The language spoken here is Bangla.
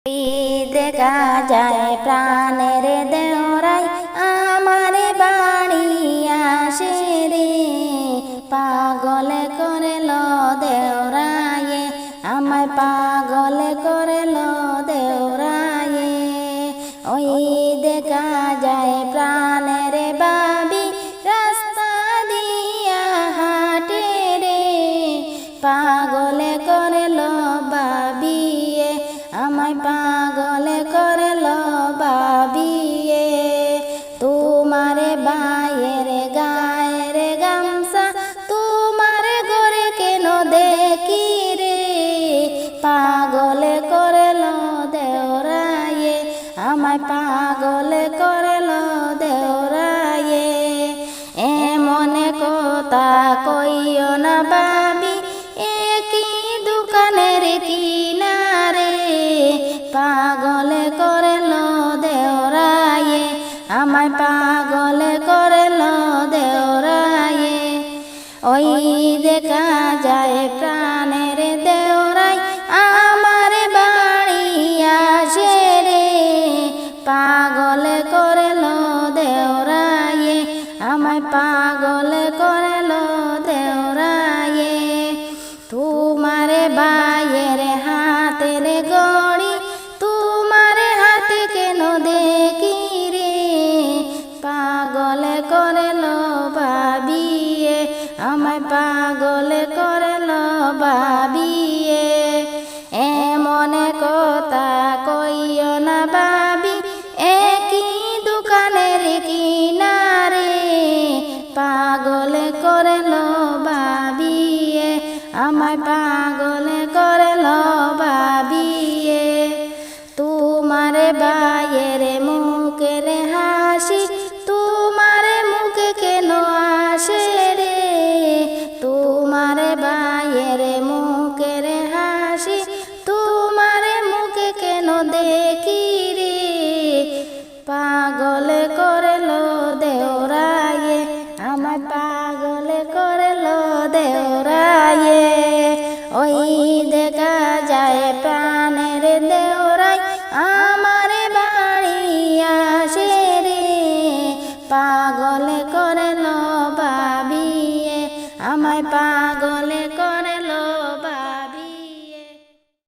দেখা যায় প্রাণের দেওরাই আমার বাড়ি আসে রে, পাগল করল দেওরায়ে আমায় পাগল করল দেওরায়ে। ওই দেখা যায় প্রাণের বাবি রাস্তা দিয়া হাটে রে, পাগল করল বাবিয়ে আমায় পাগল করল বাবিয়ে। তোমার বায়ের গায়ের গামছা তোমার ঘরে কেন দেখি রে, পাগল করল দেওরায়ে আমায় পাগল করল দেওরায়ে। এমন কথা কইও না বাবি একই দোকানের কিনারে, পাগল করল দেওরায়ে আমায় পাগল করল দেওরায়ে। ওই দেখা যায় প্রাণের দেওরাই আমার বাড়ি আসে রে, পাগল করল দেওরায়ে আমায় পাগল করল দেওরায়ে। তোমার বায়ের হাতের গড়ি তোমার হাতে কেন দেখি রে, পাগল করল বাবিয়ে আমায় পাগল করল বাবিয়ে। এমন কথা কইও না বাবি একই দোকানের কিনারে, পাগল করল বাবিয়ে আমায় পাগল করল বাবিয়ে। তোমার বায়ের মুখের হাসি তোমার মুখে কেন আসে রে, তোমার বায়ের মুখের হাসি তোমার মুখে কেন দেখি রে, পাগল করল দেওরায়ে আমায় পাগল করল দেওরায়ে। ওই